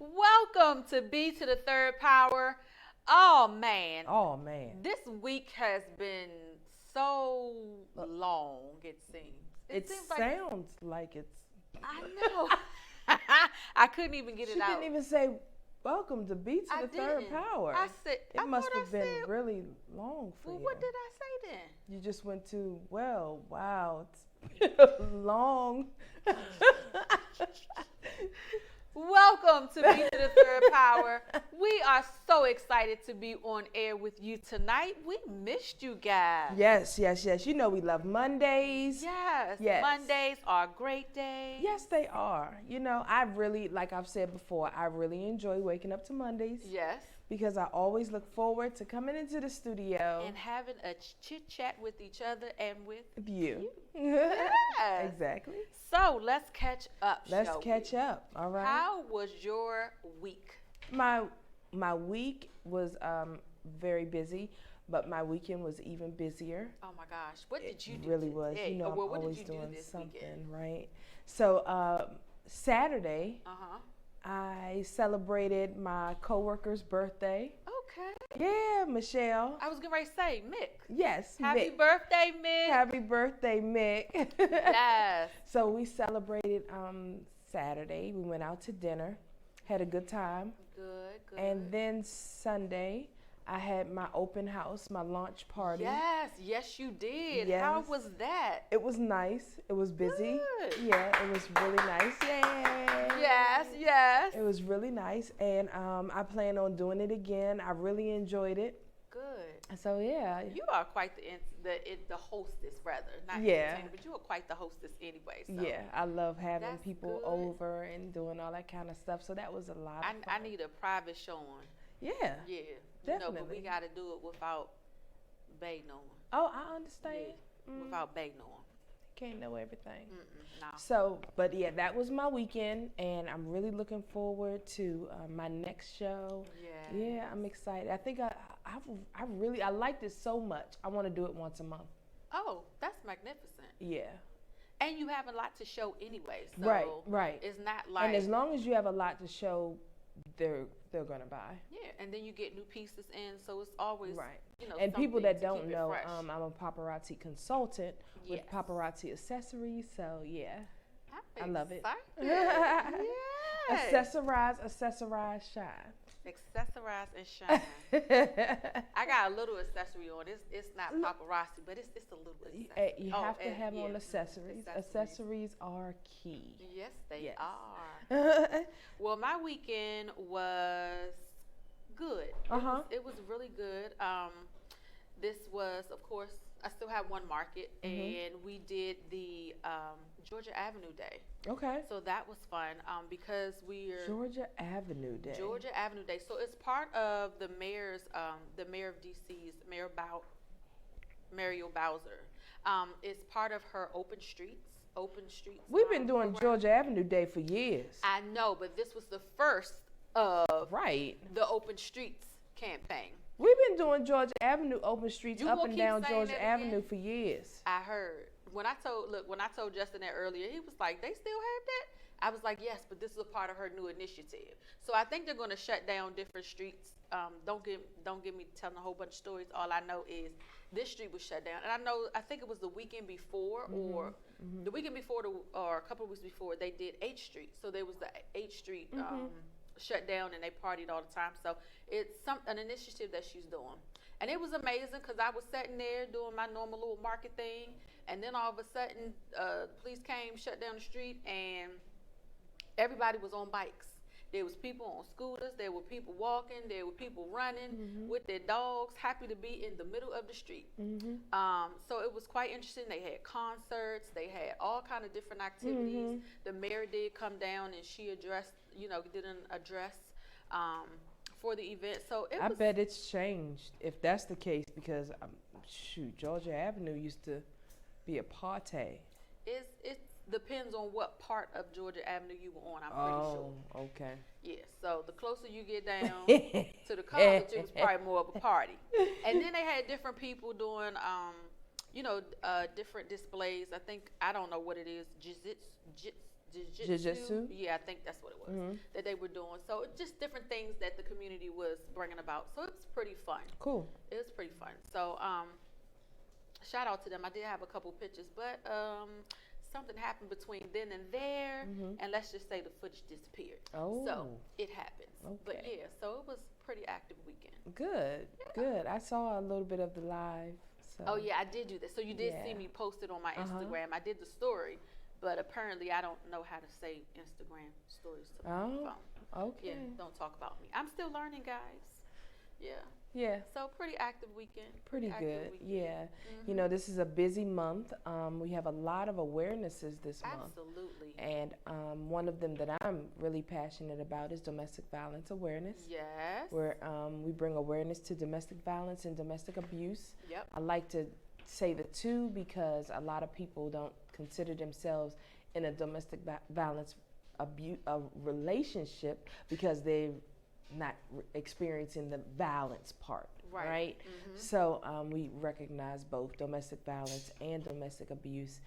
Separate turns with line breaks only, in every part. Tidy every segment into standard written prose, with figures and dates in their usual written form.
Welcome to B to the Third Power. Oh man,
Oh man,
this week has been so
Uh,
long. It seems. It
it
seems like
sounds like it's.
I know. I couldn't even get
She
it out.
didn't even say, "Welcome to Beat to
I
the Third
didn't.
Power."
I said.
It
I
must
thought I
have been
said.
really long for
Well,
you.
what did I say then?
You just went to, well, wow, it's long.
Welcome to Be to the Third Power. We are so excited to be on air with you tonight. We missed you guys.
Yes, yes, yes. You know we love Mondays.
Yes.
Yes.
Mondays are great days.
Yes, they are. You know, I really, like I've said before, I really enjoy waking up to Mondays
Yes.
because I always look forward to coming into the studio
And having a chit chat with each other and with
with you.
Yes.
Exactly.
So let's catch up.
Let's
shall
catch
we?
up. All right.
How was your week?
My week was very busy, but my weekend was even busier.
Oh my gosh, what did you
It
do?
really was.
today?
You know,
Oh, well,
I'm
what
always
did you do
doing
this
something,
weekend?
right? So Saturday,
Uh huh.
I celebrated my coworker's birthday.
Okay.
Yeah, Michelle.
I was getting ready to say, Mick.
Yes,
Happy
Mick.
birthday, Mick.
Happy birthday, Mick.
Yes.
So we celebrated Saturday. We went out to dinner, had a good time.
Good, good.
And then Sunday, I had my open house, my launch party.
Yes, yes, you did.
Yes.
How was that?
It was nice. It was busy.
Good.
Yeah, it was really nice. Yay.
Yes, yes.
It was really nice. And I plan on doing it again. I really enjoyed it.
Good.
So, yeah.
You are quite the hostess, rather, not
Yeah.
entertainer, but you are quite the hostess anyway. So
Yeah, I love having
That's
people
good.
over and doing all that kind of stuff. So that was a lot of fun.
I need a private showing.
Yeah.
Yeah, you know, but we
Definitely.
got to do it without Bay knowing.
Oh, I understand.
Without Bay knowing.
Can't know everything.
No.
So, but yeah, that was my weekend, and I'm really looking forward to my next show.
Yeah.
Yeah, I'm excited. I think I liked it so much. I want to do it once a month.
Oh, that's magnificent.
Yeah.
And you have a lot to show anyway. So
Right, right.
It's not like
And as long as you have a lot to show, they're gonna buy.
yeah, and then you get new pieces in, so it's always
Right.
you know.
And people
something
that
to
don't
keep it
know,
fresh.
I'm a paparazzi consultant with
Yes.
paparazzi accessories. So yeah, I
I'm
love it.
excited. Yes.
accessorize, shine.
Accessorize and shine. I got a little accessory on. It's not paparazzi, but it's a little accessory.
You
Oh,
have to
and
have
yeah,
on accessories. Accessories are key.
Yes, they
Yes.
are. Well, my weekend was good.
Uh-huh.
It was really good. This was, of course, I still have one market, and we did the Georgia Avenue Day.
Okay.
So that was fun because we're
Georgia Avenue Day.
Georgia Avenue Day. So it's part of the mayor of DC's, Muriel Bowser. It's part of her Open Streets.
We've been doing
program.
Georgia Avenue Day for years.
I know, but this was the first of
Right.
the Open Streets campaign.
We've been doing Georgia Avenue open streets
You
up
gonna
and
keep
down
saying
Georgia
that
Avenue
again?
for years.
I heard when I told Justin that earlier, he was like, "They still have that." I was like, "Yes, but this is a part of her new initiative." So I think they're going to shut down different streets. Don't get me telling a whole bunch of stories. All I know is this street was shut down, and I think it was the weekend before or the weekend before or a couple of weeks before they did H Street. So there was the H Street shut down, and they partied all the time. So it's an initiative that she's doing. And it was amazing because I was sitting there doing my normal little market thing, and then all of a sudden, police came, shut down the street, and everybody was on bikes. There was people on scooters, there were people walking, there were people running with their dogs, happy to be in the middle of the street. So it was quite interesting. They had concerts, they had all kind of different activities. The mayor did come down and she did an address for the event. So
I bet it's changed if that's the case because Georgia Avenue used to be a party.
It depends on what part of Georgia Avenue you were on. I'm pretty sure.
Oh, okay.
Yeah. So the closer you get down to the college, it was probably more of a party. And then they had different people doing, different displays. I don't know what it is.
Jiu-jitsu?
Yeah, I think that's what it was that they were doing. So just different things that the community was bringing about. So it was pretty fun.
Cool.
It was pretty fun. So shout out to them. I did have a couple pictures, but something happened between then and there, and let's just say the footage disappeared.
Oh.
So it happens.
Okay.
But yeah, so it was pretty active weekend.
Good.
Yeah.
Good. I saw a little bit of the live. So.
Oh yeah, I did do that. So you did see
Yeah.
me post it on my Instagram. I did the story, but apparently I don't know how to say Instagram stories to my phone.
Okay.
Yeah, don't talk about me. I'm still learning, guys. Yeah.
Yeah.
So pretty active weekend.
Pretty
active
good.
weekend.
Yeah. You know, this is a busy month. We have a lot of awarenesses this month.
Absolutely.
And one of them that I'm really passionate about is domestic violence awareness.
Yes.
Where we bring awareness to domestic violence and domestic abuse.
Yep.
I like to say the two because a lot of people don't consider themselves in a domestic violence relationship because they're not experiencing the violence part. Right? So we recognize both domestic violence and domestic abuse.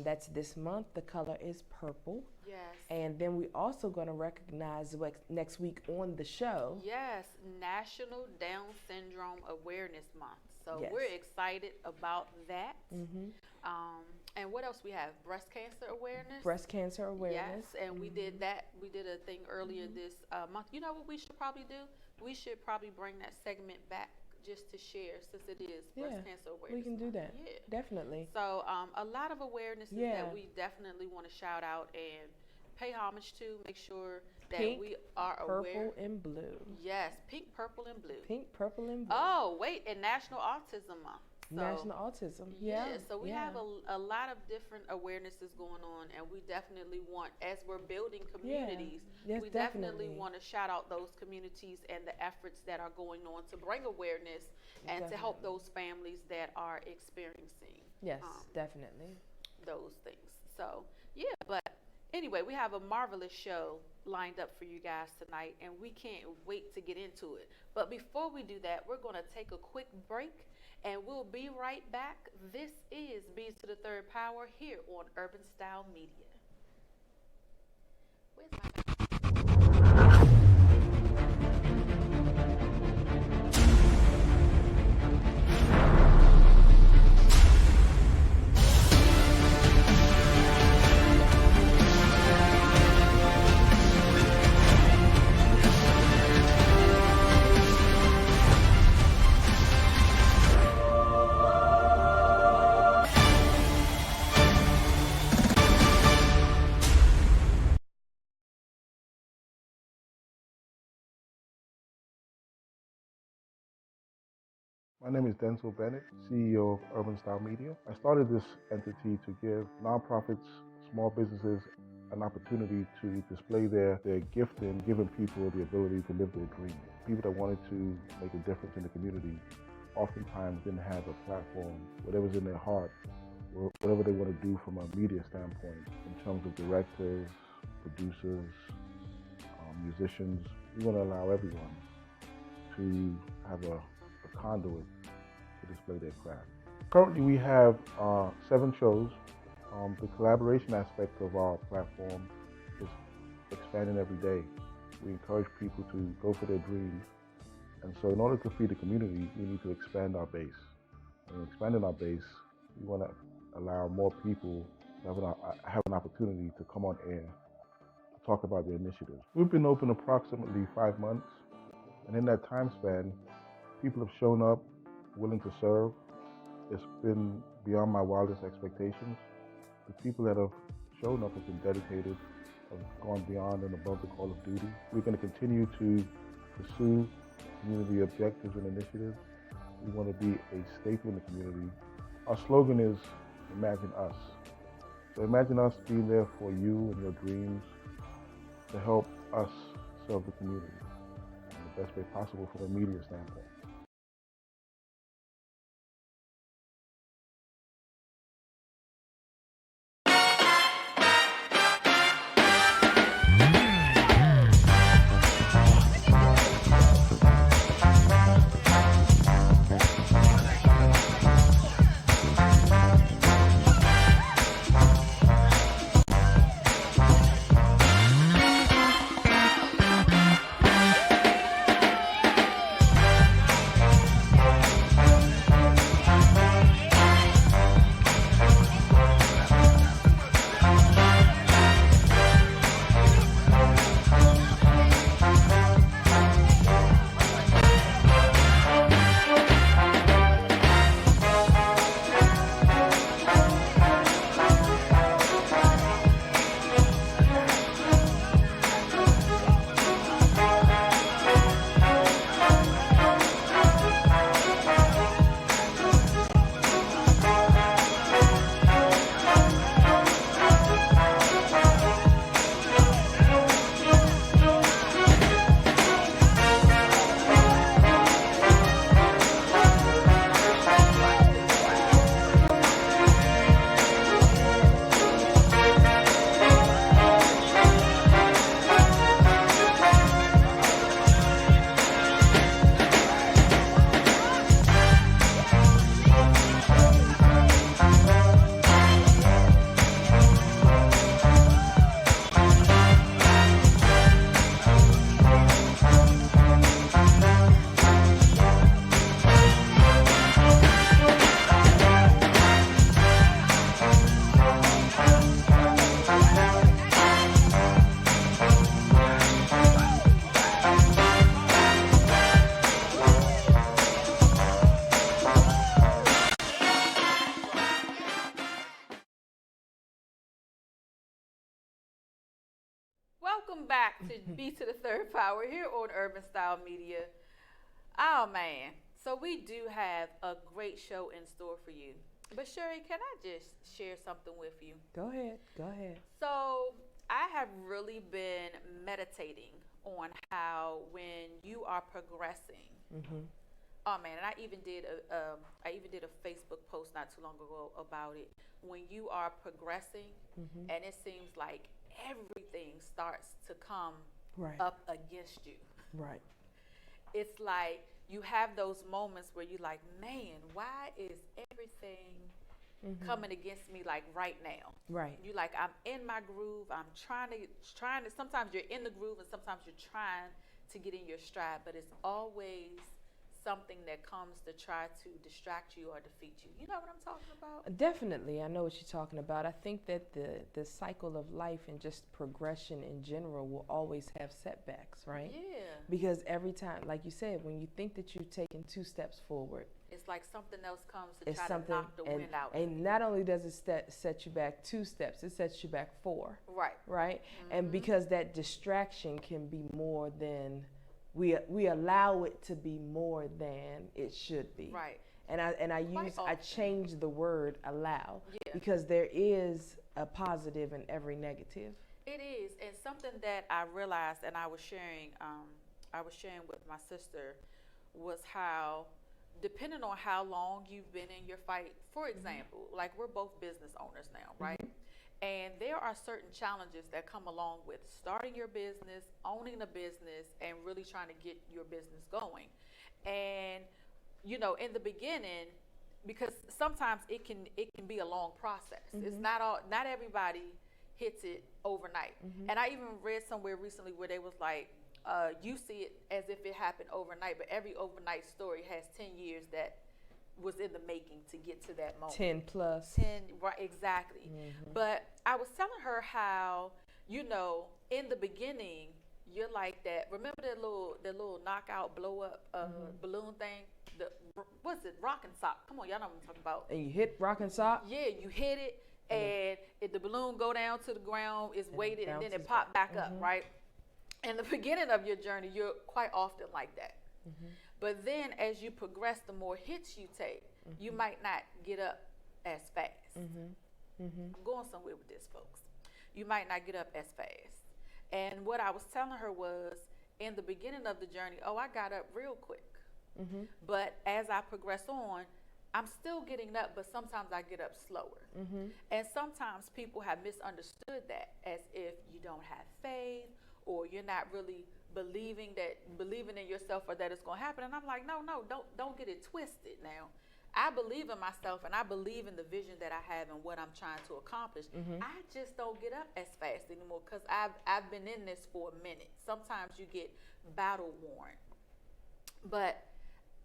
That's this month. The color is purple.
Yes.
And then we also going to recognize next week on the show.
Yes, National Down Syndrome Awareness Month. So
Yes.
we're excited about that. And what else we have? Breast cancer awareness.
Breast cancer awareness.
Yes, and we did that. We did a thing earlier this month. You know what we should probably do? We should probably bring that segment back just to share, since it is breast cancer awareness.
We can do
month.
that.
Yeah.
Definitely.
So a lot of awarenesses
Yeah.
that we definitely want to shout out and pay homage to. Make sure that
Pink,
we are
Purple
aware.
and blue.
Yes, pink, purple, and blue.
Pink, purple, and blue.
Oh, wait, and National Autism Month. So,
National Autism. Yeah.
so we have a lot of different awarenesses going on, and we definitely want, as we're building communities,
Yes,
we
definitely.
want to shout out those communities and the efforts that are going on to bring awareness and to help those families that are experiencing
Yes, definitely.
those things. So, yeah, but anyway, we have a marvelous show lined up for you guys tonight, and we can't wait to get into it. But before we do that, we're going to take a quick break, and we'll be right back. This is B's to the Third Power here on Urban Style Media. Where's my
My name is Denzel Bennett, CEO of Urban Style Media. I started this entity to give nonprofits, small businesses, an opportunity to display their gift in giving people the ability to live their dream. People that wanted to make a difference in the community oftentimes didn't have a platform, whatever's in their heart, or whatever they want to do from a media standpoint in terms of directors, producers, musicians. We want to allow everyone to have a conduit to display their craft. Currently we have 7 shows. The collaboration aspect of our platform is expanding every day. We encourage people to go for their dreams, and so in order to feed the community, we need to expand our base. And expanding our base, we want to allow more people to have an opportunity to come on air to talk about their initiatives. We've been open approximately 5 months, and in that time span, people have shown up willing to serve. It's been beyond my wildest expectations. The people that have shown up have been dedicated, have gone beyond and above the call of duty. We're going to continue to pursue community objectives and initiatives. We want to be a staple in the community. Our slogan is, imagine us. So imagine us being there for you and your dreams to help us serve the community in the best way possible from a media standpoint.
Welcome back to B to the Third Power here on Urban Style Media. Oh man, so we do have a great show in store for you. But Sherry, can I just share something with you?
Go ahead. Go ahead.
So I have really been meditating on how when you are progressing. Oh man, and I even did a Facebook post not too long ago about it. When you are progressing, and it seems like everything starts to come up against you.
Right.
It's like you have those moments where you're like, man, why is everything coming against me like right now?
Right.
You like, I'm in my groove. I'm trying to. Sometimes you're in the groove, and sometimes you're trying to get in your stride. But it's always something that comes to try to distract you or defeat you. You know what I'm talking about?
Definitely, I know what you're talking about. I think that the cycle of life and just progression in general will always have setbacks, right?
Yeah.
Because every time, like you said, when you think that you've taken 2 steps forward,
it's like something else comes to
it's
try
something,
to knock the wind out.
And not only does it set you back 2 steps, it sets you back 4.
Right.
Right? And because that distraction can be more than we allow it to be more than it should be.
Right.
And I change the word allow,
Yeah.
because there is a positive in every negative.
It is, and something that I realized, and I was sharing with my sister, was how, depending on how long you've been in your fight, for example, like we're both business owners now, right? And there are certain challenges that come along with starting your business, owning a business, and really trying to get your business going. And you know, in the beginning, because sometimes it can be a long process. It's not everybody hits it overnight. And I even read somewhere recently where they was like, you see it as if it happened overnight, but every overnight story has 10 years that was in the making to get to that moment.
10 plus.
10, right, exactly. But I was telling her how, you know, in the beginning, you're like that. Remember that little knockout blow up balloon thing? What's it? Rock and sock. Come on, y'all know what I'm talking about.
And you hit rock and sock?
Yeah, you hit it, and if the balloon go down to the ground, it's weighted, and then it pop back up, right? In the beginning of your journey, you're quite often like that. But then as you progress, the more hits you take, you might not get up as fast. I'm going somewhere with this, folks. You might not get up as fast. And what I was telling her was, in the beginning of the journey, I got up real quick. But as I progress on, I'm still getting up, but sometimes I get up slower. And sometimes people have misunderstood that as if you don't have faith, or you're not really believing in yourself, or that it's going to happen. And I'm like, no, don't get it twisted now. I believe in myself, and I believe in the vision that I have and what I'm trying to accomplish. I just don't get up as fast anymore, because I've been in this for a minute. Sometimes you get battle worn. But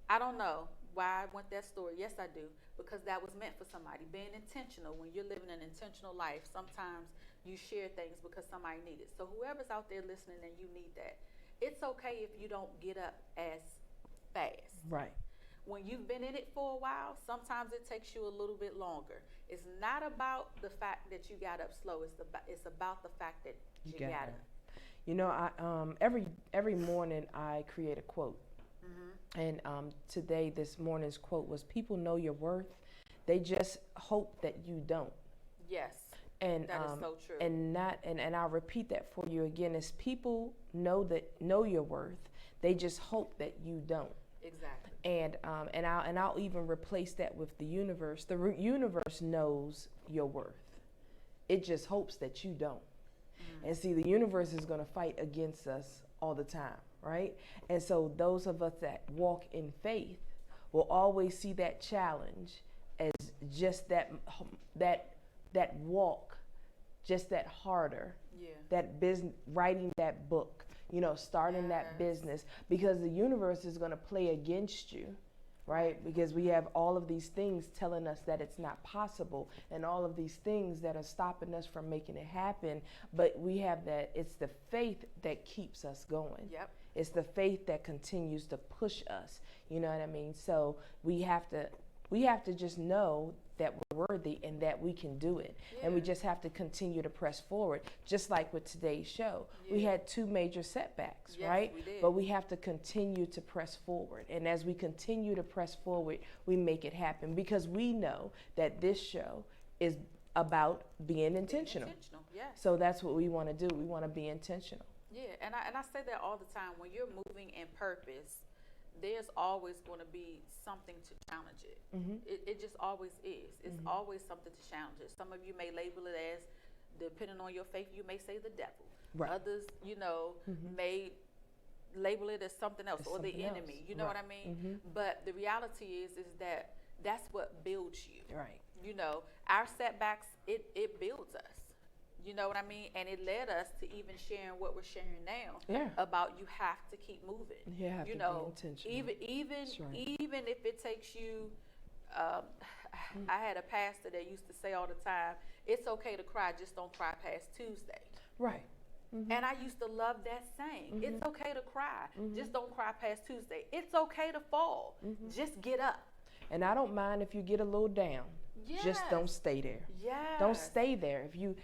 I don't know why I want that story. Yes, I do, because that was meant for somebody. Being intentional, when you're living an intentional life, sometimes you share things because somebody needs it. So whoever's out there listening and you need that, it's okay if you don't get up as fast.
Right.
When you've been in it for a while, sometimes it takes you a little bit longer. It's not about the fact that you got up slow. It's about the fact that you got up.
You know, I every morning I create a quote. And today, this morning's quote was, "People know your worth. They just hope that you don't."
Yes.
And
that is so true.
And I'll repeat that for you again. Is people know your worth. They just hope that you don't.
Exactly.
And I'll even replace that with the universe. The universe knows your worth. It just hopes that you don't. And see, the universe is going to fight against us all the time, right? And so those of us that walk in faith will always see that challenge as just that walk, just that harder.
Yeah.
That business, writing that book, starting that business, because the universe is going to play against you, right? Because we have all of these things telling us that it's not possible, and all of these things that are stopping us from making it happen. But we have that, it's the faith that keeps us going.
Yep.
It's the faith that continues to push us. You know what I mean? So we have to we have to just know that we're worthy and that we can do it. And we just have to continue to press forward. Just like with today's show, we had 2 major setbacks, right?
We did.
But we have to continue to press forward. And as we continue to press forward, we make it happen, because we know that this show is about being intentional.
Yes.
So that's what we want to do. We want to be intentional.
Yeah, and I say that all the time. When you're moving in purpose, there's always going to be something to challenge it. It just always is. It's always something to challenge it. Some of you may label it as, depending on your faith, you may say the devil.
Right.
Others, may label it as something else, or the enemy.
Else.
You know what I mean? But the reality is that that's what builds you.
Right.
Our setbacks, it builds us. You know what I mean? And it led us to even sharing what we're sharing now about you have to keep moving.
You have to be intentional.
Even if it takes you, I had a pastor that used to say all the time, it's okay to cry, just don't cry past Tuesday.
Right.
And I used to love that saying. It's okay to cry, just don't cry past Tuesday. It's okay to fall, just get up.
And I don't mind if you get a little down. Just don't stay there. Don't stay there. If you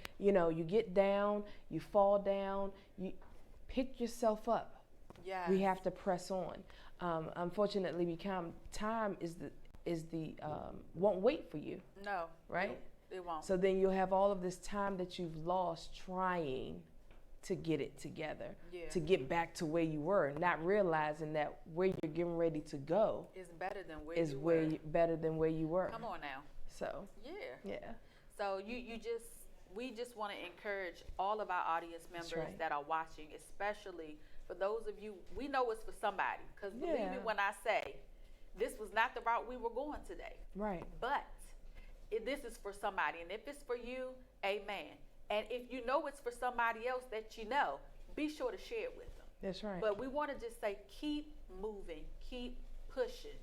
get down, you fall down, you pick yourself up. We have to press on. Unfortunately, time is the won't wait for you.
No.
Right?
It won't.
So then you'll have all of this time that you've lost trying to get it together, to get back to where you were, not realizing that where you're getting ready to go
is better than where
better than where you were.
Come on now.
So
So we just want to encourage all of our audience members that are watching, especially for those of you, we know it's for somebody, because believe me when I say this was not the route we were going today.
Right.
But this is for somebody, and if it's for you, amen. And if you know it's for somebody else that be sure to share it with them.
That's right.
But we want to just say, keep moving, keep pushing.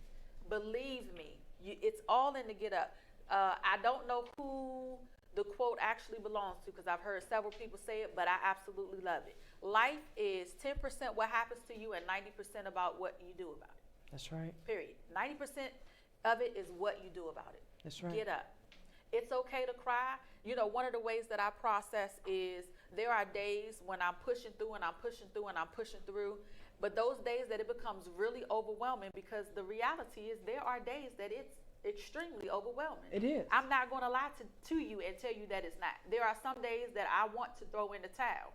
Believe me, it's all in the get up. I don't know who the quote actually belongs to, because I've heard several people say it, but I absolutely love it. Life is 10% what happens to you and 90% about what you do about it.
That's right.
Period. 90% of it is what you do about it.
That's right.
Get up. It's okay to cry. One of the ways that I process is there are days when I'm pushing through and I'm pushing through and I'm pushing through. But those days that it becomes really overwhelming, because the reality is there are days that it's extremely overwhelming.
It is.
I'm not going to lie to you and tell you that it's not. There are some days that I want to throw in the towel.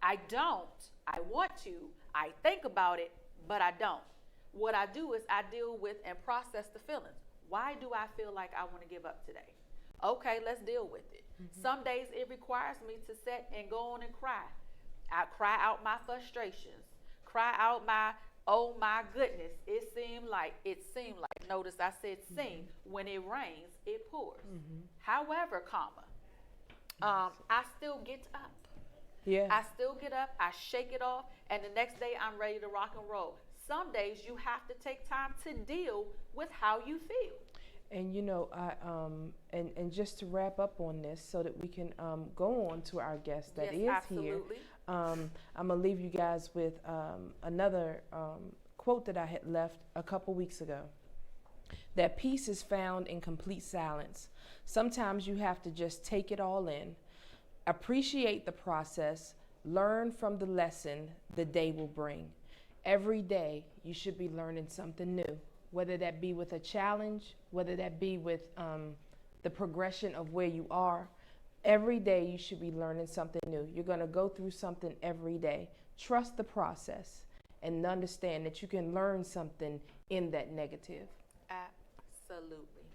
I don't. I want to. I think about it, but I don't. What I do is I deal with and process the feelings. Why do I feel like I want to give up today? Okay, let's deal with it. Some days it requires me to sit and go on and cry. I cry out my frustrations, cry out my, oh my goodness, it seemed like, notice I said seem, when it rains, it pours. However, I still get up. I still get up, I shake it off, and the next day I'm ready to rock and roll. Some days you have to take time to deal with how you feel.
And and just to wrap up on this, so that we can go on to our guest that is here. I'm gonna leave you guys with another quote that I had left a couple weeks ago. That peace is found in complete silence. Sometimes you have to just take it all in, appreciate the process, learn from the lesson the day will bring. Every day you should be learning something new. Whether that be with a challenge, whether that be with the progression of where you are, every day you should be learning something new. You're going to go through something every day. Trust the process and understand that you can learn something in that negative.
Absolutely.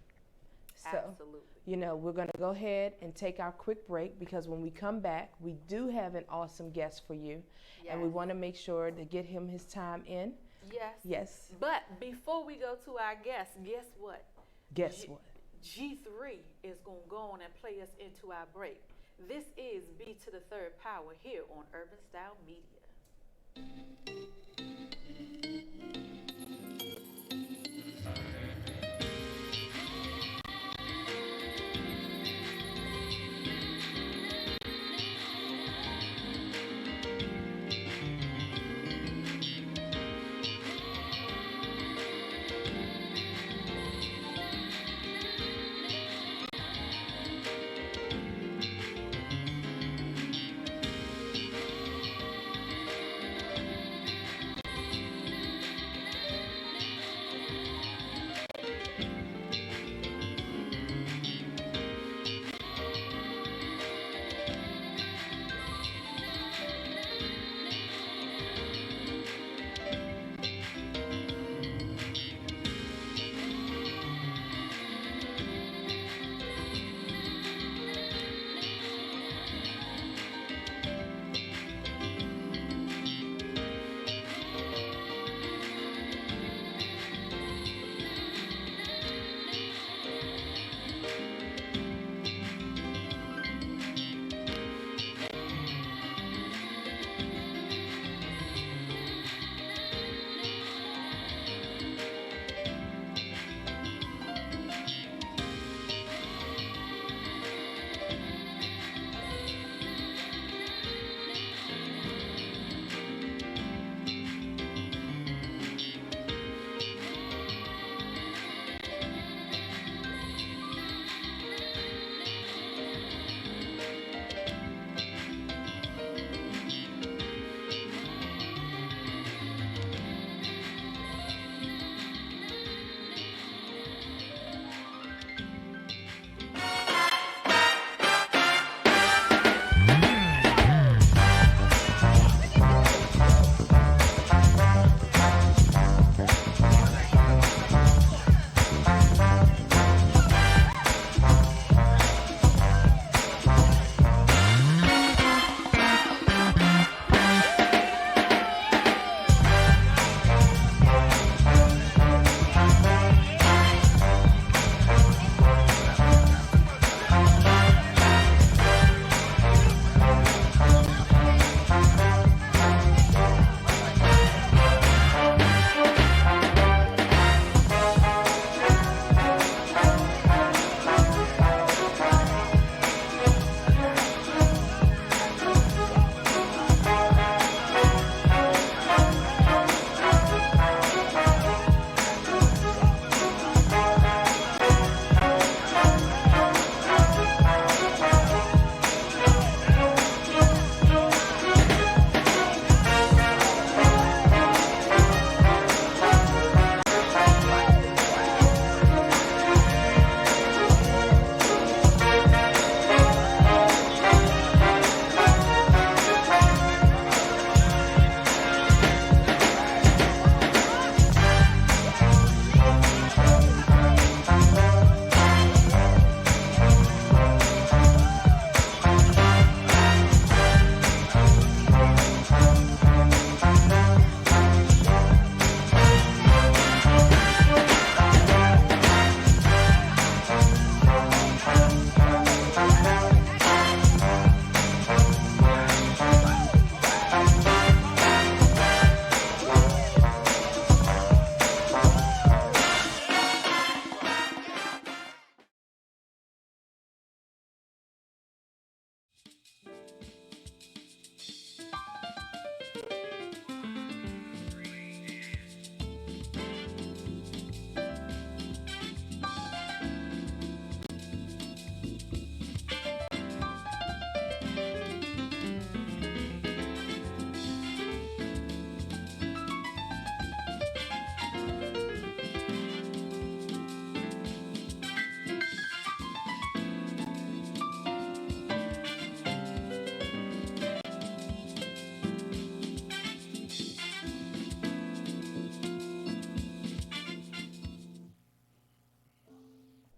So,
absolutely.
We're going to go ahead and take our quick break, because when we come back, we do have an awesome guest for you. Yes. And we want to make sure to get him his time in. Yes.
But before we go to our guest, guess what? G3 is going to go on and play us into our break. This is B to the Third Power here on Urban Style Media.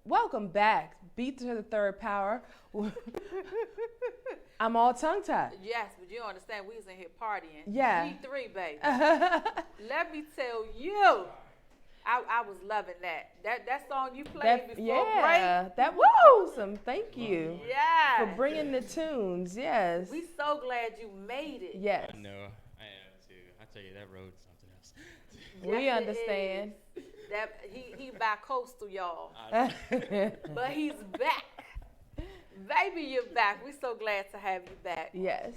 welcome back. Beat to the third power. I'm all tongue-tied.
Yes, but you don't understand. We was in here partying.
Yeah.
G3, baby. Let me tell you, I was loving that. That song you played before break.
That was awesome. Thank you
Yeah.
for bringing the tunes. Yes.
We so glad you made it.
Yes.
I know, I am too. I tell you, that road's something else.
We
Yes, it
understand.
is. That he bi-coastal, y'all.
I-
But he's back. Baby, you're back. We're so glad to have you back.
Yes.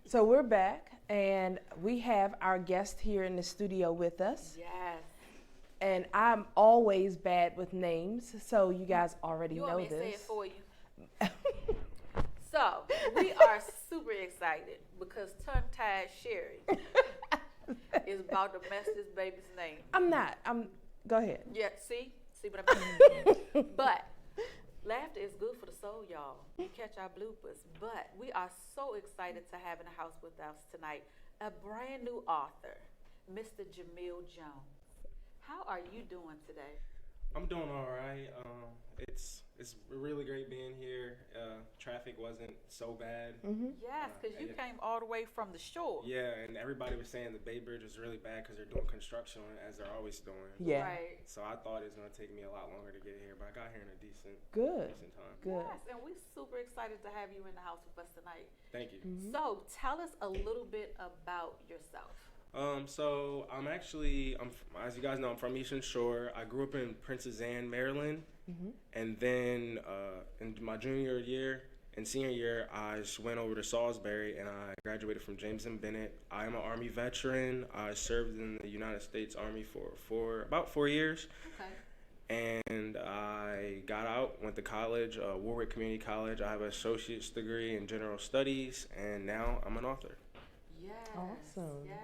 So we're back, and we have our guest here in the studio with us.
Yes.
And I'm always bad with names, so you guys already
You
know
want me to say it
this.
for you? So, we are super excited because Tongue-Tied Sherry is about to mess this baby's name.
I'm not. Go ahead.
Yeah, see what I mean? But laughter is good for the soul, y'all. You catch our bloopers. But we are so excited to have in the house with us tonight a brand new author, Mr. Jamil Jones. How are you doing today?
I'm doing all right. It's really great being here. Traffic wasn't so bad.
Yes, because you came all the way from the shore.
Yeah, and everybody was saying the Bay Bridge was really bad because they're doing construction on it, as they're always doing.
Yeah.
Right.
So I thought it was going to take me a lot longer to get here, but I got here in a decent
Good.
time.
Good.
Yes, and we're super excited to have you in the house with us tonight.
Thank you.
So tell us a little bit about yourself.
So as you guys know, I'm from Eastern Shore. I grew up in Princess Anne, Maryland, and then in my junior year and senior year, I just went over to Salisbury and I graduated from James and Bennett. I am an Army veteran. I served in the United States Army for about 4 years.
Okay.
And I got out, went to college, Warwick Community College. I have an associate's degree in general studies, and now I'm an author.
Yes.
Awesome.
Yes.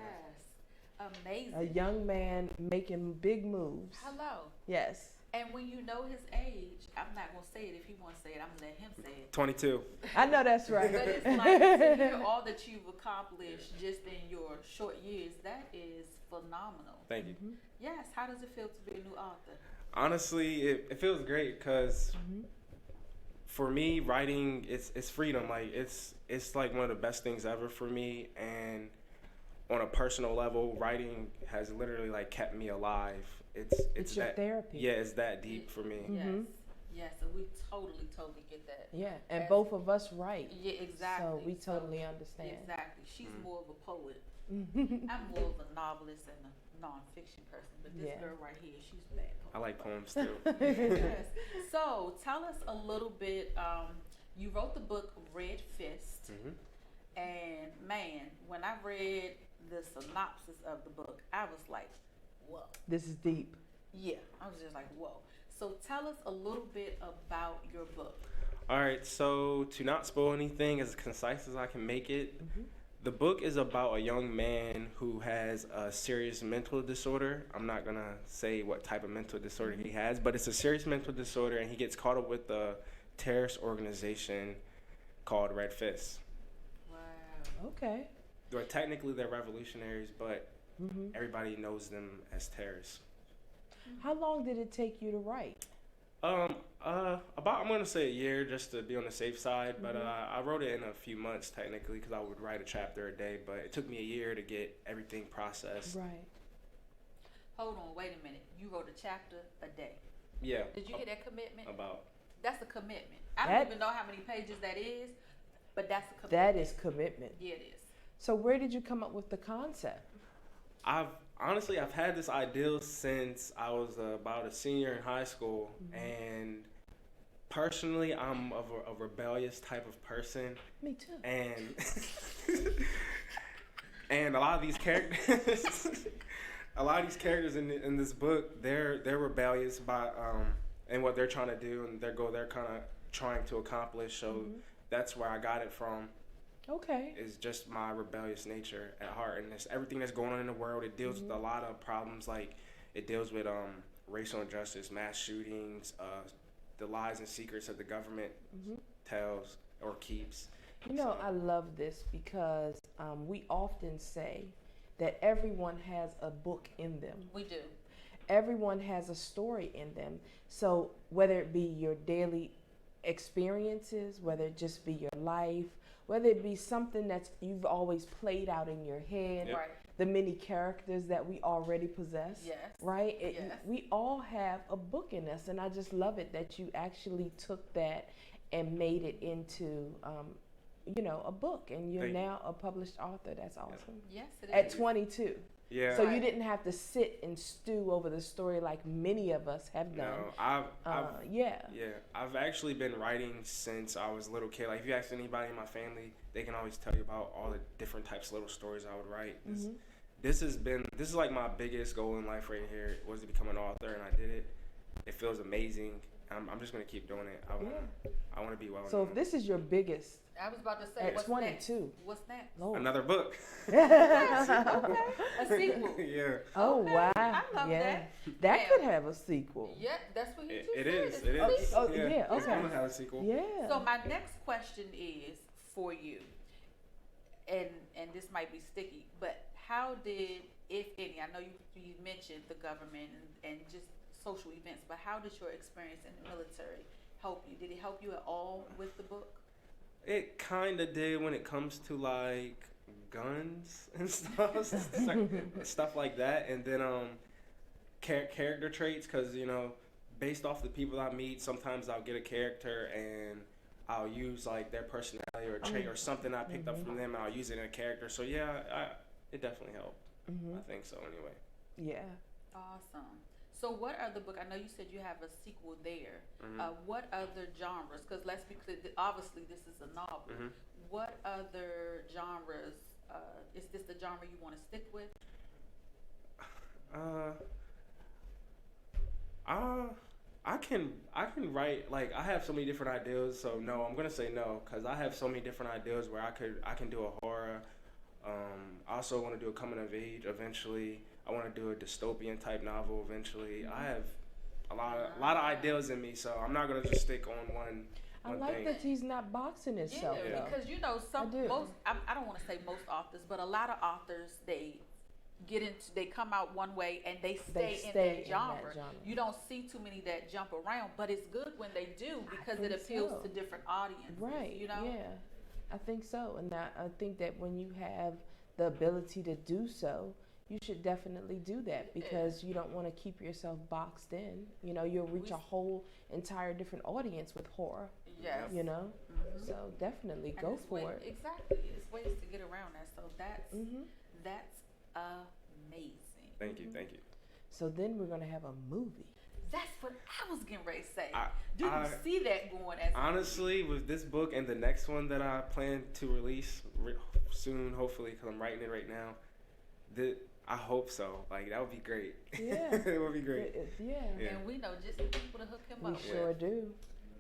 Amazing.
A young man making big moves.
Hello.
Yes.
And when you know his age, I'm not going to say it. If he wants to say it, I'm going to let him say it.
22.
I know that's right.
But it's like to hear all that you've accomplished just in your short years, that is phenomenal.
Thank you.
Yes. How does it feel to be a new author?
Honestly, it feels great because for me, writing it's freedom. Like it's like one of the best things ever for me. And on a personal level, writing has literally like kept me alive. It's
your
that
therapy.
Yeah, it's that deep for me.
Yes. Yes. And we totally get that.
Yeah, and
As-
both of us write.
Yeah, exactly.
So we totally understand.
Exactly. She's more of a poet. I'm more of a novelist and a nonfiction person. But this
Yeah.
girl right here, she's a bad
I
poet.
like poems too.
Yes. So tell us a little bit. You wrote the book Red Fist, and man, when I read the synopsis of the book, I was like, whoa.
This is deep.
Yeah, I was just like, whoa. So tell us a little bit about your book.
All right, so to not spoil anything, as concise as I can make it, the book is about a young man who has a serious mental disorder. I'm not going to say what type of mental disorder he has, but it's a serious mental disorder, and he gets caught up with a terrorist organization called Red Fist.
Wow.
Okay.
Well, technically, they're revolutionaries, but everybody knows them as terrorists.
How long did it take you to write?
About I'm gonna say a year just to be on the safe side, but I wrote it in a few months technically because I would write a chapter a day, but it took me a year to get everything processed.
Right.
Hold on, wait a minute. You wrote a chapter a day.
Yeah.
Did you get that commitment?
About
That's a commitment. I
That-
don't even know how many pages that is, but that's a commitment.
That is commitment.
Yeah, it is.
So where did you come up with the concept?
I've had this ideal since I was about a senior in high school, and personally, I'm of a rebellious type of person,
Me too.
and and a lot of these characters in this book, they're rebellious by and what they're trying to do and their goal they're kind of trying to accomplish. So that's where I got it from.
Okay.
Is just my rebellious nature at heart, and it's everything that's going on in the world. It deals with a lot of problems, like it deals with racial injustice, mass shootings, the lies and secrets that the government tells or keeps.
You know,
So-
I love this because we often say that everyone has a book in them.
We do.
everyone has a story in them. So whether it be your daily experiences, whether it just be your life, whether it be something that you've always played out in your head,
Yep.
Right.
the many characters that we already possess,
Yes.
right?
Yes.
We all have a book in us, and I just love it that you actually took that and made it into, a book, and you're
Thank you.
now a published author. That's awesome.
Yes, it
At
is.
22.
Yeah.
So you
Right.
didn't have to sit and stew over the story like many of us have done.
No, I've
Yeah.
yeah, I've actually been writing since I was a little kid. Like, if you ask anybody in my family, they can always tell you about all the different types of little stories I would write. This is like my biggest goal in life right here, was to become an author, and I did it. It feels amazing. I'm just gonna keep doing it. I want to be well
So
known.
if this is your biggest
I was about to say,
at
what's
22,
next? What's next?
Lord.
Another book.
Okay. A sequel.
Yeah.
Oh
Okay,
wow!
I love
yeah,
that.
that
Yeah.
could have a sequel.
Yeah, that's what you just
It
said.
is.
It's
It
a
is.
sequel.
Oh, yeah,
It's
okay.
gonna have a sequel.
Yeah.
So my next question is for you, and this might be sticky, but how did, if any, I know you mentioned the government and just social events, but how did your experience in the military help you? Did it help you at all with the book?
It kind of did when it comes to like guns and stuff, stuff like that, and then character traits, because based off the people I meet, sometimes I'll get a character and I'll use like their personality or trait or something I picked up from them, and I'll use it in a character. So yeah, it definitely helped. I think so anyway.
Yeah.
Awesome. So what other book, I know you said you have a sequel there. What other genres, because let's be clear, obviously this is a novel. What other genres, is this the genre you want to stick with?
I can write, like, I have so many different ideas, so no, I'm gonna say no, because I have so many different ideas where I can do a horror. I also want to do a coming of age eventually. I want to do a dystopian type novel eventually. I have a lot of ideas in me, so I'm not gonna just stick on one
I like
thing.
that he's not boxing himself.
Yeah,
though.
because I don't want to say most authors, but a lot of authors, they come out one way and they stay in that genre. You don't see too many that jump around, but it's good when they do, because it
think
appeals
so.
to different audiences.
Right.
You know?
Yeah. I think so. And I think that when you have the ability to do so, you should definitely do that, because you don't want to keep yourself boxed in. You'll reach a whole entire different audience with horror.
Yes.
So definitely
And
go
it's
for
way-
it.
Exactly. It's ways to get around that. So that's amazing.
Thank you.
So then we're gonna have a movie.
That's what I was getting ready to say.
I-
Do you
I-
see that going as
Honestly, with this book and the next one that I plan to release soon, hopefully, because I'm writing it right now, I hope so. Like, that would be great.
Yeah.
It would be great.
Yeah.
Yeah.
And we know just the people to hook him
We
up
sure
with.
do.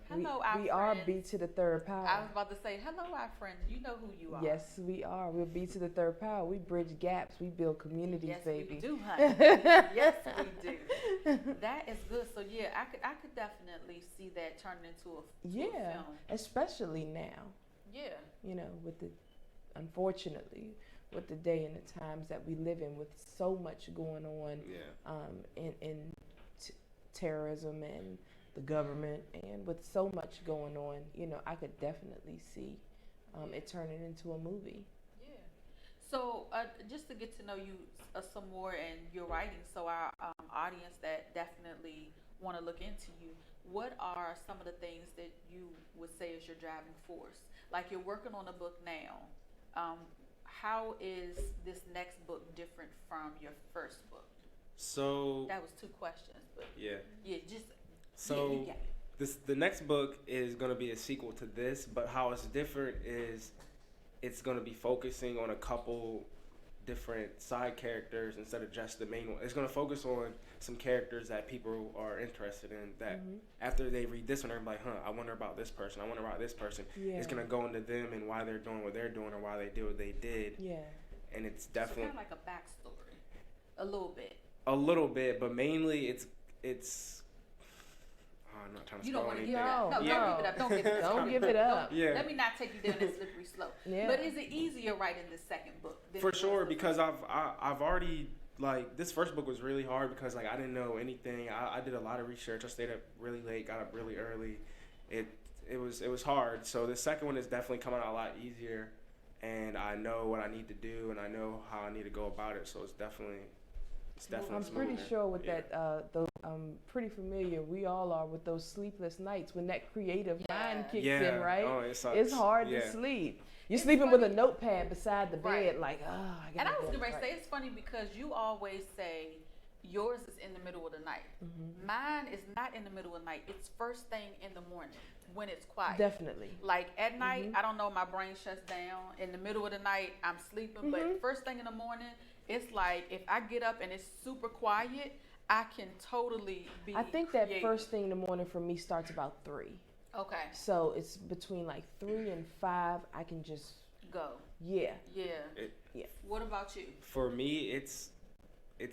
Hello, our
we are
friends.
B to the third power.
I was about to say, hello, our friends. You know who you are.
Yes, we are. We're B to the third power. We bridge gaps. We build communities,
Yes,
baby.
we do, honey. Yes, we do. That is good. So yeah, I could definitely see that turning into a
Yeah,
film.
especially now.
Yeah.
Unfortunately, with the day and the times that we live in, with so much going on
Yeah.
in terrorism and the government, and with so much going on, I could definitely see it turning into a movie.
Yeah. So just to get to know you some more and your writing, so our audience that definitely want to look into you, what are some of the things that you would say is your driving force? Like, you're working on a book now. How is this next book different from your first book?
So
That was 2 questions, but
yeah.
just
So
you got it.
the next book is going to be a sequel to this, but how it's different is it's going to be focusing on a couple different side characters instead of just the main one. It's going to focus on some characters that people are interested in, that after they read this one, they're like, I wonder about this person. I wonder about this person.
Yeah.
It's going to go into them and why they're doing what they're doing or why they did what they did.
Yeah.
And it's
So
definitely
kind of like a backstory, a little bit.
a little bit, but mainly it's I'm not trying to
You don't
spoil
want to
anything.
give it up. No,
No.
don't give it up. Don't give it up.
Don't give it up.
Yeah.
Let me not take you down that slippery slope.
Yeah.
But is it easier writing the second book? Than
For
it was
sure,
the
because
first?
I've already like this first book was really hard because like I didn't know anything. I did a lot of research. I stayed up really late, got up really early. It was hard. So the second one is definitely coming out a lot easier, and I know what I need to do and I know how I need to go about it. So it's definitely
I'm pretty
smoother.
sure with
Yeah.
those I'm pretty familiar. We all are with those sleepless nights when that creative mind kicks
Yeah.
in, right?
Oh, it sucks.
It's hard
Yeah.
to sleep. You're
It's
sleeping with a
funny.
notepad beside the bed,
Right.
like, oh, I
And
gotta
I was
do
going
it.
to say, it's funny because you always say yours is in the middle of the night.
Mm-hmm.
Mine is not in the middle of the night. It's first thing in the morning when it's quiet.
Definitely.
Like at night,
Mm-hmm.
I don't know, my brain shuts down. In the middle of the night, I'm sleeping.
Mm-hmm.
But first thing in the morning, it's like if I get up and it's super quiet, I can totally be
I think that
creative.
first thing in the morning for me starts about 3.
Okay,
So it's between like 3 and 5. I can just,
go.
yeah.
Yeah. What about you?
For me, it's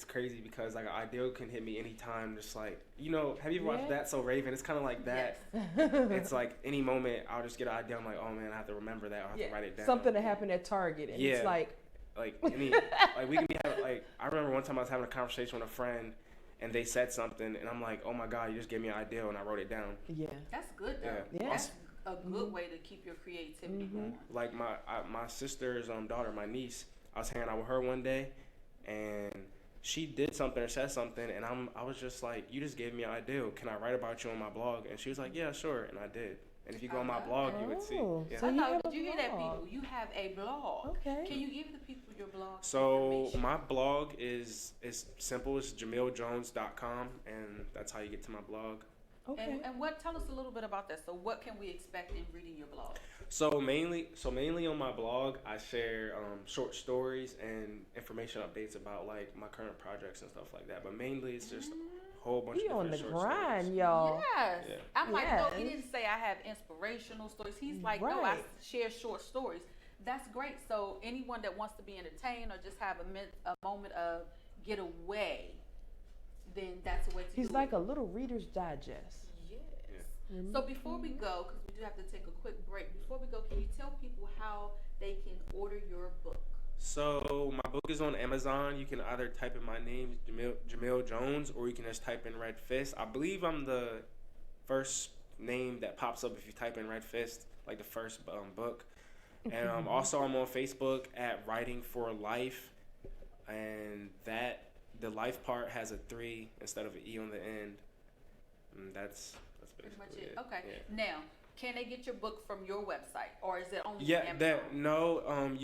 crazy because like an ideal can hit me anytime. Just like have you ever watched
Yeah.
That's So Raven? It's kind of like that.
Yes.
It's like any moment I'll just get an idea. I'm like, oh man, I have to remember that. I have to write it down.
Something that happened at Target, and it's
Yeah.
like,
Like any like we can be having, like I remember one time I was having a conversation with a friend and they said something and I'm like, oh my god, you just gave me an idea and I wrote it down.
yeah.
That's good though.
Yeah.
Yeah.
That's a good way to keep your creativity going.
Like my sister's daughter, my niece, I was hanging out with her one day and she did something or said something and I was just like, you just gave me an idea. Can I write about you on my blog? And she was like, yeah, sure, and I did. And if you go on my blog, you would see.
Oh,
Yeah.
so
I
you
know,
have
did
a
you hear that,
blog.
people? You have a blog.
Okay.
Can you give the people your blog?
So
information?
my blog is simple. It's jamiljones.com, and that's how you get to my blog.
Okay.
And what? Tell us a little bit about that. So what can we expect in reading your blog?
So mainly on my blog, I share short stories and information updates about like my current projects and stuff like that. But mainly it's just a whole bunch
We
of
on
different
the
short
grind,
stories.
y'all.
Yes.
Yeah.
I'm like, no, he
Yes.
didn't say I have inspirational stories. He's like, no, I
Right.
share short stories. That's great. So anyone that wants to be entertained or just have a moment of get away, then that's a way to
He's
do
like
it.
a little Reader's Digest.
Yes. So before we go, because we do have to take a quick break, before we go, can you tell people how they can order your book?
So my book is on Amazon. You can either type in my name, Jamil Jones, or you can just type in Red Fist. I believe I'm the first name that pops up if you type in Red Fist, like the first book. And also I'm on Facebook at Writing for Life, and that the life part has a 3 instead of an E on the end. And that's
Pretty much
basically
it. Okay.
Yeah.
Now, can they get your book from your website, or is it only
Yeah,
from
that
Amazon?
no,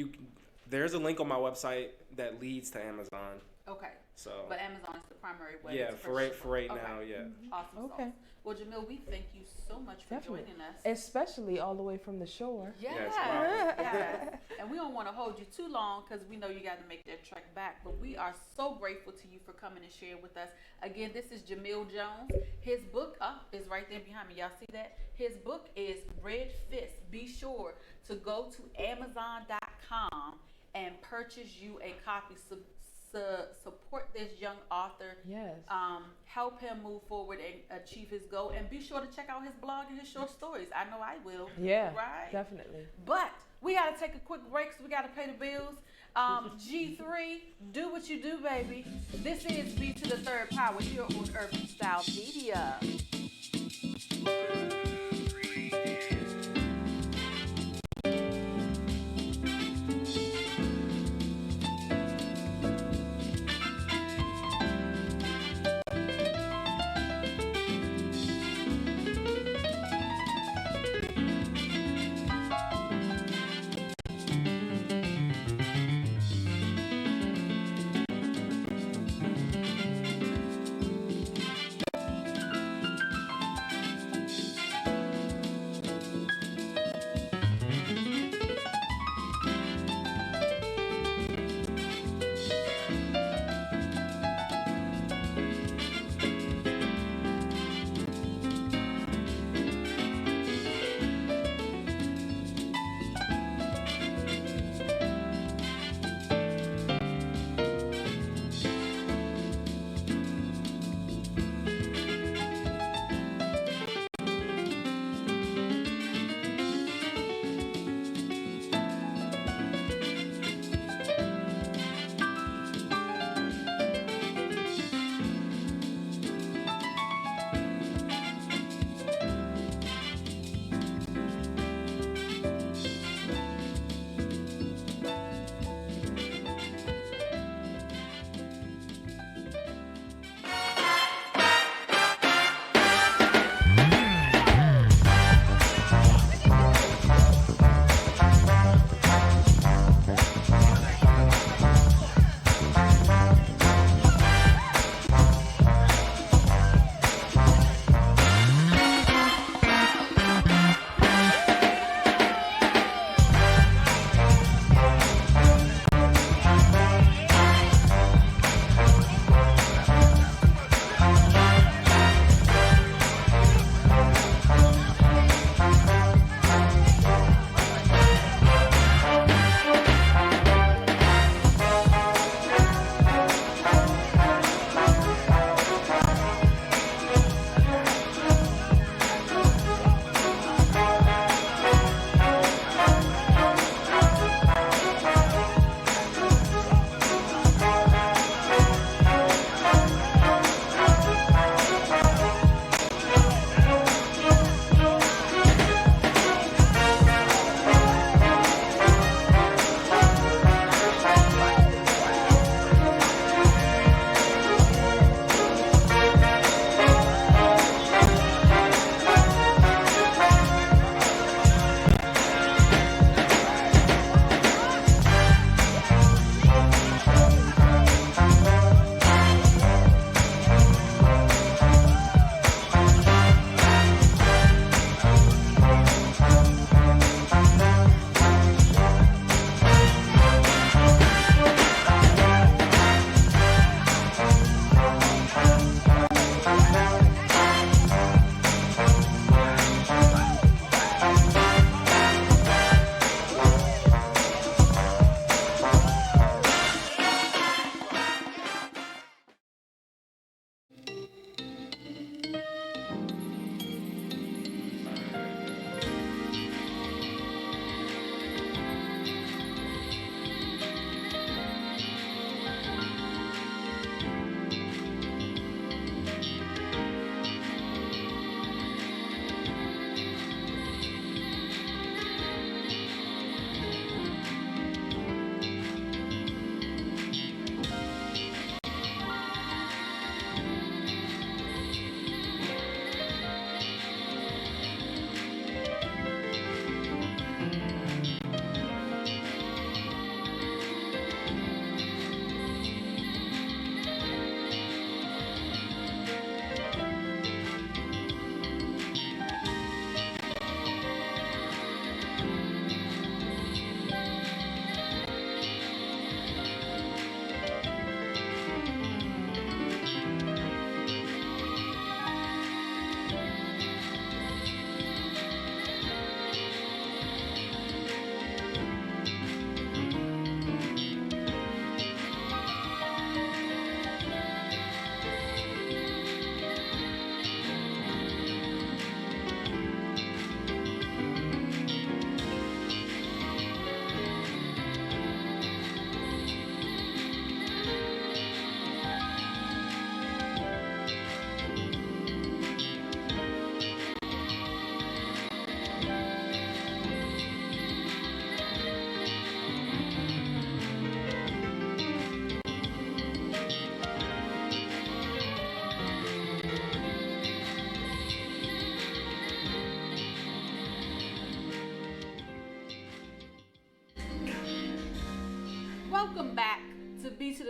there's a link on my website that leads to Amazon.
Okay.
So
But Amazon is the primary way.
yeah,
to
for right
purchase your book.
now,
Okay.
yeah.
Awesome.
Okay.
Sauce. Well, Jamil, we thank you so much for
Definitely.
joining us.
Especially all the way from the shore.
Yes,
Yes,
yes. And we don't want to hold you too long because we know you got to make that trek back. But we are so grateful to you for coming and sharing with us. Again, this is Jamil Jones. His book is right there behind me. Y'all see that? His book is Red Fist. Be sure to go to Amazon.com and purchase you a copy. Support this young author.
Yes.
Help him move forward and achieve his goal. And be sure to check out his blog and his short stories. I know I will.
Yeah.
Right?
Definitely.
But we got to take a quick break because we got to pay the bills. G3, do what you do, baby. This is B to the Third Power here on Urban Style Media.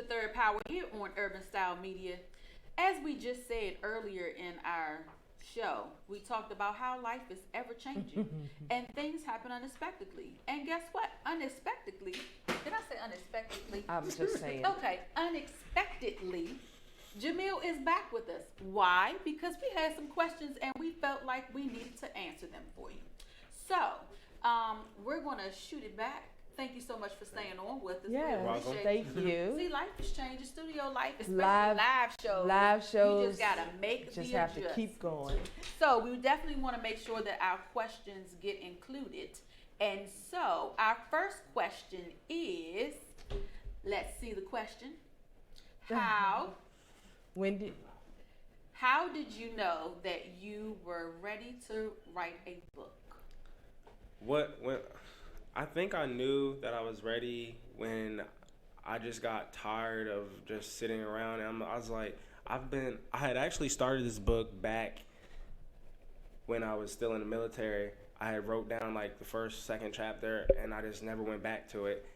Third Power here on Urban Style Media. As we just said earlier in our show, we talked about how life is ever changing and things happen unexpectedly. And guess what? Unexpectedly, did I say unexpectedly?
I'm just saying.
Okay, unexpectedly, Jamil is back with us. Why? Because we had some questions and we felt like we needed to answer them for you. So, we're going to shoot it back. Thank you so much for staying on with us.
Yeah,
We appreciate
thank
it.
you.
See, life is changing. Studio life, especially
Live-
live shows.
Live shows.
You just got to make
Just
the
have to
adjust.
keep going.
So we definitely want to make sure that our questions get included. And so our first question is, let's see the question. How did you know that you were ready to write a book?
I think I knew that I was ready when I just got tired of just sitting around. And I was like, I had actually started this book back when I was still in the military. I had wrote down like the first, second chapter, and I just never went back to it.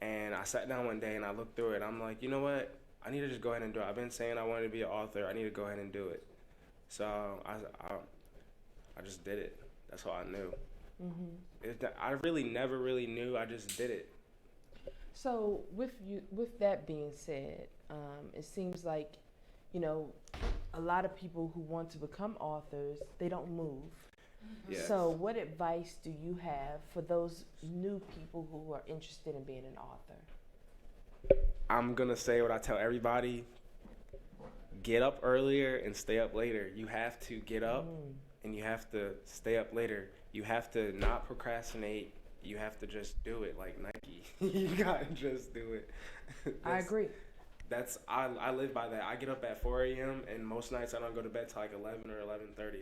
And I sat down one day and I looked through it. I'm like, you know what? I need to just go ahead and do it. I've been saying I wanted to be an author. I need to go ahead and do it. So I just did it. That's all I knew. I really never really knew. I just did it.
So with that being said, it seems like, a lot of people who want to become authors, they don't move.
Yes.
So what advice do you have for those new people who are interested in being an author?
I'm going to say what I tell everybody. Get up earlier and stay up later. You have to get up and you have to stay up later. You have to not procrastinate. You have to just do it like Nike. You got to just do it.
I agree.
I live by that. I get up at 4 a.m. and most nights I don't go to bed till like 11 or 11:30.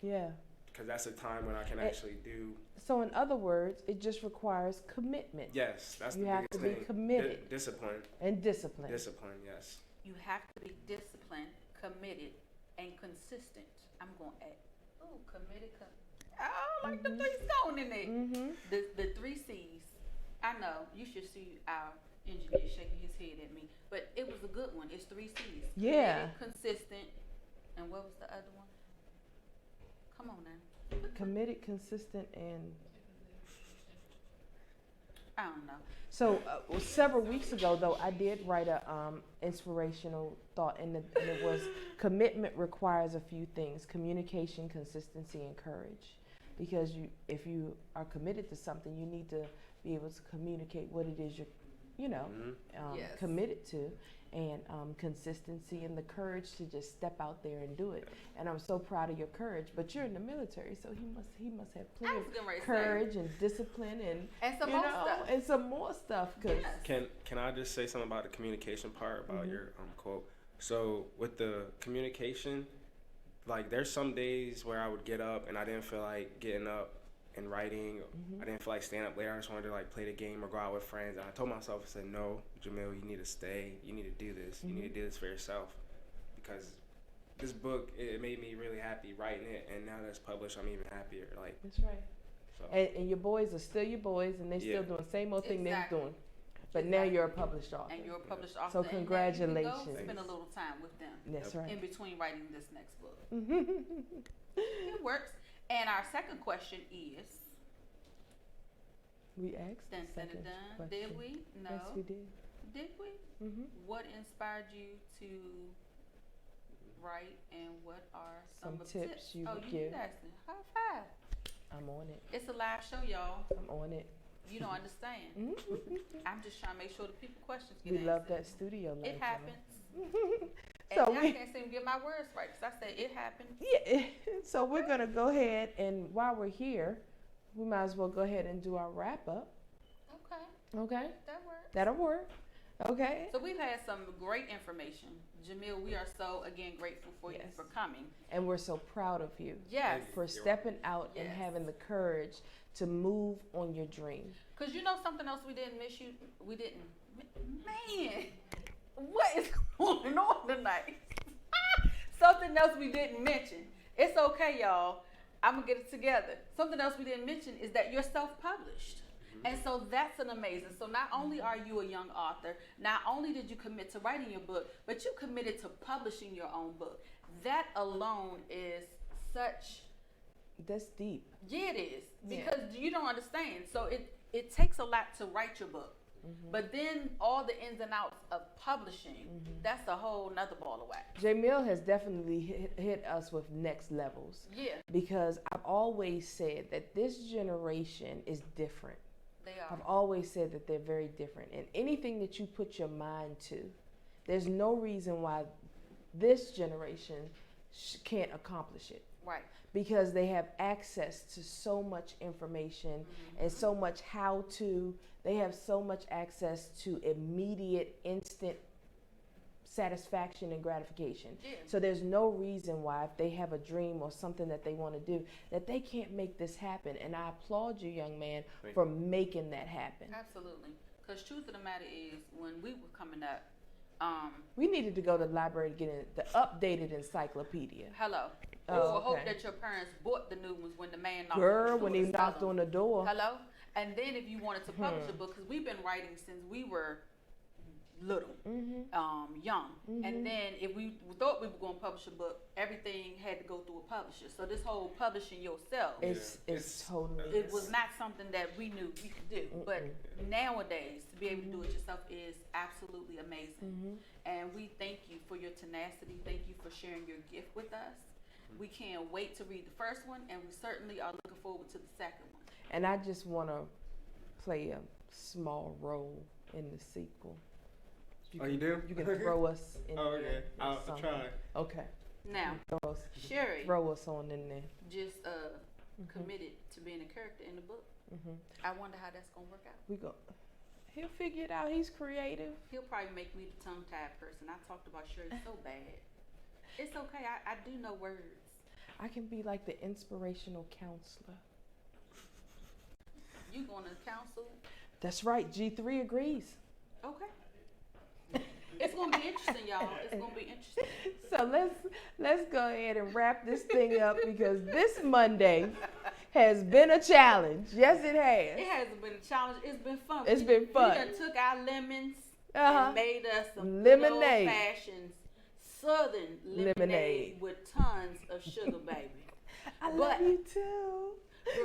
Yeah.
Because that's the time when I can actually do.
So in other words, it just requires commitment.
Yes, that's the
You have
biggest
to be
thing.
committed.
Discipline.
And discipline.
Discipline, yes.
You have to be disciplined, committed, and consistent. I'm going to add, committed. Like the 3 stone in there. The 3 C's. I know, you should see our engineer shaking his head at me, but it was a good one. It's 3 C's.
Yeah.
Committed, consistent, and what was the other one? Come on now.
Committed, consistent, and
I don't know.
so several weeks ago, though, I did write a inspirational thought, and it was commitment requires a few things: communication, consistency, and courage. Because if you are committed to something, you need to be able to communicate what it is you're,
Yes.
committed to, and consistency and the courage to just step out there and do it. And I'm so proud of your courage. But you're in the military, so he must have plenty
I was getting ready
of
to say.
courage and discipline and
some more stuff.
and some more stuff. Cause
Can I just say something about the communication part about your quote? So with the communication, like there's some days where I would get up and I didn't feel like getting up and writing. I didn't feel like staying up later. I just wanted to like play the game or go out with friends. And I told myself, I said, no, Jamil, you need to stay. You need to do this. You need to do this for yourself. Because this book, it made me really happy writing it. And now that it's published, I'm even happier. Like,
that's right.
so.
And your boys are still your boys, and they still doing the same old thing
Exactly.
they're doing. But now you're a published author.
And you're a published author.
So
and now you can
congratulations.
go spend a little time with them.
That's right.
In between writing this next book. It works. And our second question is,
We asked the
dun, dun,
second
dun, dun.
question.
Did we? No.
Yes, we did.
Did we? What inspired you to write, and what are some
Some
of the
tips you
oh,
would
you
give.
did ask me. High five.
I'm on it.
It's a live show, y'all.
I'm on it.
You don't understand. I'm just trying to make sure the people questions get
We
answered.
love that studio life.
It happens.
So
and I
we,
can't seem to get my words right because I said it happened.
yeah. So we're gonna go ahead, and while we're here, we might as well go ahead and do our wrap up.
Okay,
Okay,
that works.
that'll work. Okay.
So we've had some great information. Jamil, we are so, again, grateful for you
Yes.
for coming.
And we're so proud of you
Yes.
for stepping out and
Yes.
having the courage to move on your dream.
Because you know something else we didn't miss you? We didn't. Man, what is going on tonight? Something else we didn't mention. It's okay, y'all. I'm going to get it together. Something else we didn't mention is that you're self-published. And so that's an amazing. So not only are you a young author, not only did you commit to writing your book, but you committed to publishing your own book. That alone is such.
That's deep.
Yeah, it is,
Yeah.
because you don't understand. So it takes a lot to write your book, but then all the ins and outs of publishing, that's a whole nother ball of wax.
Jamil has definitely hit us with next levels.
Yeah,
Because I've always said that this generation is different.
they are.
I've always said that they're very different. And anything that you put your mind to, there's no reason why this generation can't accomplish it.
Right.
Because they have access to so much information and so much how to. They have so much access to immediate, instant satisfaction and gratification.
Yeah.
So there's no reason why, if they have a dream or something that they want to do, that they can't make this happen. And I applaud you, young man, for making that happen.
Absolutely. Because truth of the matter is, when we were coming up,
We needed to go to the library to get the updated encyclopedia.
hello.
Oh,
Or hope
okay.
that your parents bought the new ones when the man knocked
Girl,
on
when
the
he
door to
knocked
sell
on
them.
the door.
Hello? And then if you wanted to publish a book, because we've been writing since we were little, young. And then if we thought we were going to publish a book, everything had to go through a publisher. So this whole publishing yourself,
It's totally.
it was not something that we knew we could do. But nowadays, to be able to do it yourself is absolutely amazing. And we thank you for your tenacity. Thank you for sharing your gift with us. We can't wait to read the first one, and we certainly are looking forward to the second one.
And I just want to play a small role in the sequel.
Oh, you do?
You can throw us in
Oh,
there.
okay.
or
I'll
something.
try.
Okay.
Now, Sherry
Throw us on in there.
just committed to being a character in the book. I wonder how that's gonna work out.
We go. He'll figure it out. He's creative.
He'll probably make me the tongue-tied person. I talked about Sherry so bad. It's okay. I do know words.
I can be like the inspirational counselor.
You going to counsel?
That's right. G3 agrees.
Okay. It's gonna be interesting, y'all. It's gonna be interesting.
So let's go ahead and wrap this thing up because this Monday has been a challenge. Yes, it has.
It hasn't been a challenge. It's been fun.
It's been fun.
We done took our lemons
Uh-huh.
and made us some
Lemonade.
old-fashioned Southern lemonade
Lemonade.
with tons of sugar, baby.
I
But-
love you too.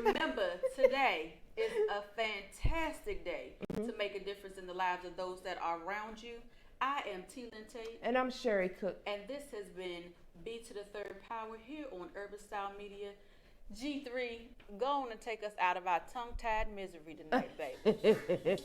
Remember, today is a fantastic day to make a difference in the lives of those that are around you. I am T-Lynn Tate,
And I'm Sherry Cook.
and this has been B to the Third Power here on Urban Style Media. G3, go on and take us out of our tongue-tied misery tonight, baby.